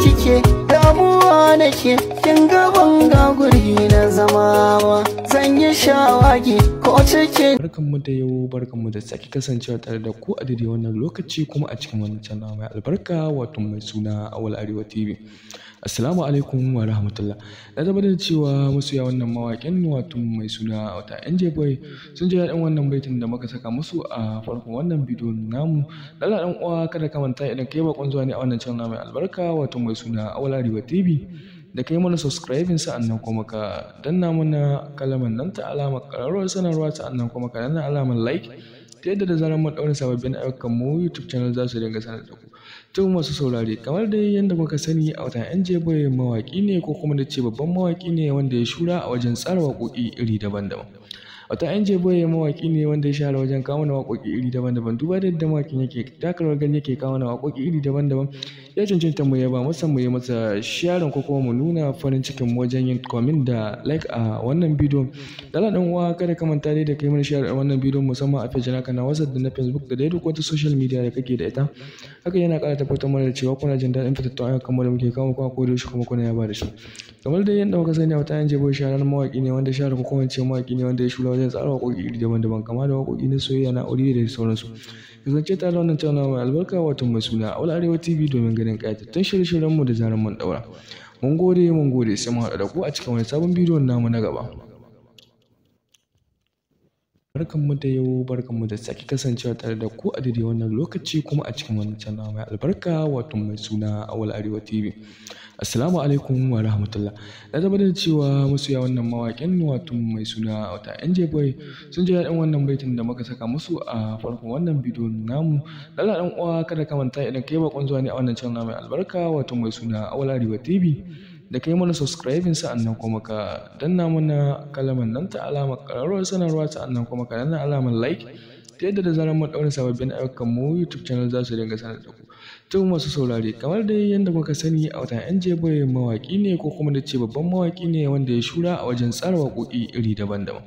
kike damuwa nake kin gaban ga gurbi na zama ba zan yi shawagi ko cikin. Barkanmu da yau, barkanmu da sake kasancewa tare da ku a daidai wannan lokaci kuma a cikin wannan channel mai albarka wato mai suna Awal Arewa TV. Assalamu alaikum wa rahmatullah. Na tabbatar da cewa masoya wannan mawaƙin wato mai suna wata NJ Boy sun ji daɗin wannan baitin da muka saka musu a farkon wannan bidiyo namu. Lalla ɗan uwa kada ka manta idan kai bakon zuwa ne a wannan channel mai albarka wato mai suna Awal Arewa TV da kai mana subscribing sa'annan kuma ka danna mana kalaman nan ta alamar ƙararrawar sanarwa sa'annan kuma ka danna alamar like ta yadda da zarar mun ɗaura sababbin ayyukan mu YouTube channel za su dinga sanar da ku. To masu saurare kamar dai yadda kuka sani a watan NJ Boy mawaƙi ne ko kuma da ce babban mawaƙi ne wanda ya shura a wajen tsara waƙoƙi iri daban-daban. Wata NJ Boy mawaƙi ne wanda ya shahara wajen kawo na waƙoƙi iri daban-daban duba da yadda mawaƙin yake taka rawar gani yake kawo na waƙoƙi iri daban-daban ya cancanta mu yaba masa mu yi masa sharing ko kuma mu nuna farin cikin mu wajen yin comment da like a wannan bidiyo. Dala ɗan uwa kada ka manta dai da kai mana share a wannan bidiyo musamman a page naka na WhatsApp da na Facebook da dai duk wata social media da kake da ita. Haka yana ƙara tabbatar mana da cewa kuna jin daɗin fitattun ayyukan mu da muke kawo muku a koda yaushe kuma kuna yaba da shi. Kamar dai yadda kuka sani a wata NJ Boy shahararren mawaƙi ne wanda shahara ko kuma ce mawaƙi ne wanda ya shura wajen tsara waƙoƙi iri daban-daban kama da waƙoƙi na soyayya na aure da sauransu. Kasance tare da wannan channel mai albarka wato mai suna Awal Arewa TV domin ganin ƙayatattun shirye-shiryen mu da zarar mun ɗaura. Mun gode sai mu haɗu da ku a cikin wani sabon bidiyon namu na gaba. Barkanmu da yau, barkanmu da sake kasancewa tare da ku a daidai wannan lokaci kuma a cikin wannan channel mai albarka wato mai suna Awal Arewa TV. Assalamu alaikum wa rahmatullah. Na tabbatar da cewa masoya wannan mawaƙin wato mai suna wata NJ Boy sun ji daɗin wannan baitin da muka saka musu a farkon wannan bidiyo namu. Lalla ɗan uwa kada ka manta idan kai bakon zuwa ne a wannan channel mai albarka wato mai suna Awal Arewa TV da kai mana subscribing sa'annan kuma ka danna mana kalaman nan ta alamar ƙararrawar sanarwa sa'annan kuma ka danna alamar like ta yadda da zarar mun ɗaura sababbin ayyukan mu YouTube channel za su dinga sanar da ku. To masu saurare kamar dai yadda kuka sani a watan NJ Boy mawaƙi ne ko kuma da ce babban mawaƙi ne wanda ya shura a wajen tsara waƙoƙi iri daban-daban.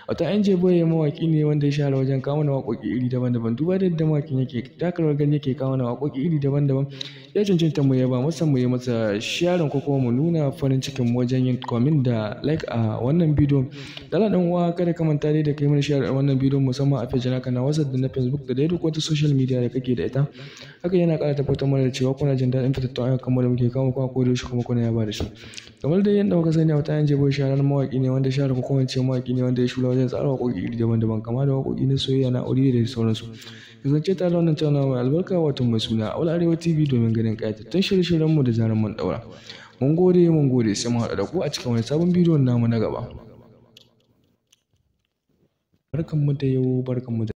Wata NJ Boy mawaƙi ne wanda ya shahara wajen kawo na waƙoƙi iri daban-daban duba da yadda mawaƙin yake taka rawar gani yake kawo na waƙoƙi iri daban-daban ya cancanta mu yaba masa mu yi masa sharing ko kuma mu nuna farin cikin mu wajen yin comment da like a wannan bidiyo. Dala ɗan uwa kada ka manta dai da kai mana share a wannan bidiyo musamman a page naka na WhatsApp da na Facebook da dai duk wata social media da kake da ita. Haka yana ƙara tabbatar mana da cewa kuna jin daɗin fitattun ayyukan mu da muke kawo muku a koda yaushe kuma kuna yaba da shi. Kamar dai yadda kuka sani a wata NJ Boy shahararren mawaƙi ne wanda shahara ko kuma ce mawaƙi ne wanda ya shura wajen tsara waƙoƙi iri daban-daban kama da waƙoƙi na soyayya na aure da sauransu. Kasance tare da wannan channel mai albarka wato mai suna Awal Arewa TV domin ganin ƙayatattun shirye-shiryen mu da zarar mun ɗaura. Mun gode sai mu haɗu da ku a cikin wani sabon bidiyon namu na gaba. Barkanmu da yau, barkanmu da